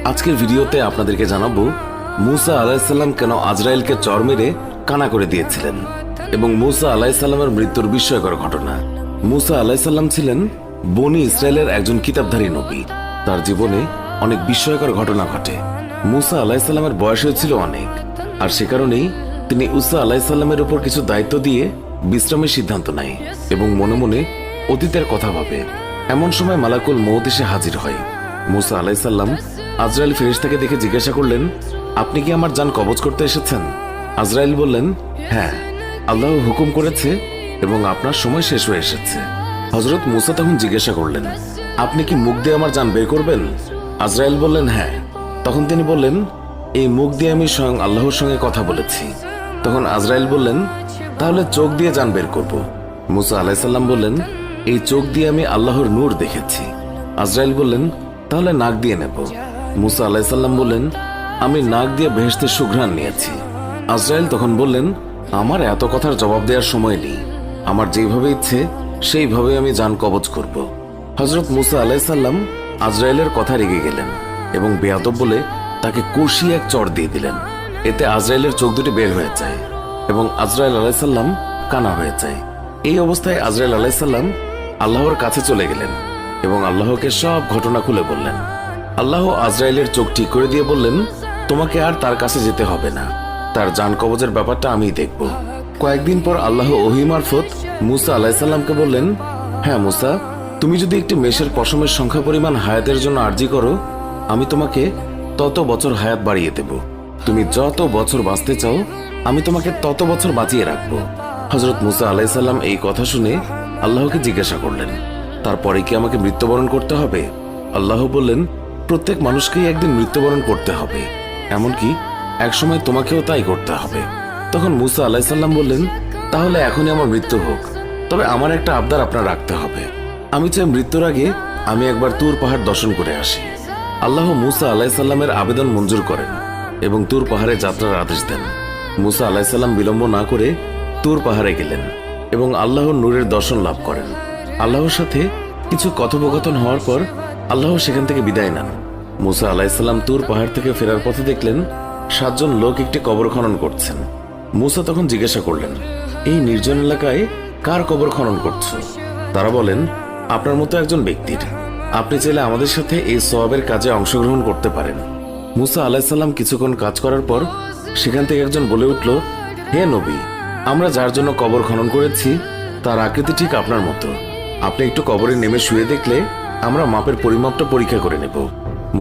আজকের ভিডিওতে আপনাদেরকে জানাবো মুসা আলাইহিসসালাম কেন আজরাইলকে চর মেরে কানা করে দিয়েছিলেন এবং মুসা আলাইহিসসালামের মৃত্যুর বিস্ময়কর ঘটনা। মুসা আলাইহিসসালাম ছিলেন বনি ইসরায়েলের একজন কিতাবধারী নবী। তার জীবনে অনেক বিস্ময়কর ঘটনা ঘটে। মুসা আলাইহিসসালামের বয়সও ছিল অনেক, আর সে কারণেই তিনি ঈসা আলাইহিসসালামের উপর কিছু দায়িত্ব দিয়ে বিশ্রামের সিদ্ধান্ত নেয় এবং মনে মনে অতীতের কথা ভাবে। এমন সময় মালাকুল মউত এসে হাজির হয়। মুসা আলাইহিসসালাম আজরাইল ফেরেশতাকে দেখে জিজ্ঞাসা করলেন, আপনি কি আমার জান কবজ করতে এসেছেন? আজরাইল বললেন, হ্যাঁ, আল্লাহ হুকুম করেছে এবং আপনার সময় শেষ হয়ে এসেছে। হযরত মুসা তখন জিজ্ঞাসা করলেন, আপনি কি মুখ দিয়ে আমার জান বের করবেন? আজরাইল বললেন, হ্যাঁ। তখন তিনি বললেন, এই মুখ দিয়ে আমি স্বয়ং আল্লাহর সঙ্গে কথা বলেছি। তখন আজরাইল বললেন, তাহলে চোখ দিয়ে জান বের করব। মুসা আলাইহিসসালাম বললেন, এই চোখ দিয়ে আমি আল্লাহর নূর দেখেছি। আজরাইল বললেন, তাহলে নাক দিয়ে নেব। মুসা আলাইহিসসালাম বললেন, আমি নাক দিয়ে বেহেশতের সুঘ্রাণ নিয়েছি। আজরাইল তখন বললেন, আমার এত কথার জবাব দেওয়ার সময় নেই, আমার যেভাবে ইচ্ছে সেইভাবে আমি জান কবজ করব। হযরত মুসা আলাইহিসসালাম আজরাইলের কথা রেগে গেলেন এবং বেয়াদব বলে তাকে কষিয়ে এক চড় দিয়ে দিলেন। এতে আজরাইলের চোখ দুটি বের হয়ে যায় এবং আজরাইল আলাইহিসসালাম কানা হয়ে যায়। এই অবস্থায় আজরাইল আলাইহিসসালাম আল্লাহর কাছে চলে গেলেন এবং আল্লাহকে সব ঘটনা খুলে বললেন। আল্লাহ আজরাইলের চোখ ঠিক করে দিয়ে বললেন, তোমাকে আর তার কাছে যেতে হবে না, তার জান কবজের ব্যাপারটা আমিই দেখব। কয়েকদিন পর আল্লাহ ওহী মারফত মুসা আলাইহিসসালামকে বললেন, হ্যাঁ মুসা, তুমি যদি একটি মেষের পশমের সংখ্যা পরিমাণ হায়াতের জন্য আরজি করো, আমি তোমাকে তত বছর হায়াত বাড়িয়ে দেব। তুমি যত বছর বাঁচতে চাও, আমি তোমাকে তত বছর বাঁচিয়ে রাখবো। হযরত মুসা আলাইহিসসালাম এই কথা শুনে আল্লাহকে জিজ্ঞাসা করলেন, তারপরে কি আমাকে মৃত্যুবরণ করতে হবে? আল্লাহ বললেন, প্রত্যেক মানুষকেই একদিন মৃত্যুবরণ করতে হবে, এমনকি একসময় তোমাকেও তাই করতে হবে। তখন মুসা আলাইহিসসালাম বললেন, তাহলে এখনই আমার মৃত্যু হোক, তবে আমার একটা আবদার আপনার রাখতে হবে। আমি চাই মৃত্যুর আগে আমি একবার তুর পাহাড় দর্শন করে আসি। আল্লাহ মুসা আলাইহিসসালামের আবেদন মঞ্জুর করেন এবং তুর পাহাড়ে যাত্রার আদেশ দেন। মুসা আলাইহিসসালাম বিলম্ব না করে তুর পাহাড়ে গেলেন এবং আল্লাহর নূরের দর্শন লাভ করেন। আল্লাহর সাথে কিছু কথোপকথন হওয়ার পর আল্লাহ সেখান থেকে বিদায় নেন। মুসা আলাইহিসসালাম তুর পাহাড় থেকে ফেরার পথে দেখলেন 7 জন লোক একটি কবর খনন করছেন। মুসা তখন জিজ্ঞাসা করলেন, এই নির্জন এলাকায় কার কবর খনন করছো? তারা বলেন, আপনার মতো একজন ব্যক্তির। আপনি চাইলে আমাদের সাথে এই সওয়াবের কাজে অংশগ্রহণ করতে পারেন। মুসা আলাইহিসসালাম কিছুক্ষণ কাজ করার পর সেখান থেকে একজন বলে উঠল, হে নবী, আমরা যার জন্য কবর খনন করেছি তার আকৃতি ঠিক আপনার মতো। আপনি একটু কবরে নেমে শুয়ে দেখলে আমরা মাপের পরিমাপটা পরীক্ষা করে নেব।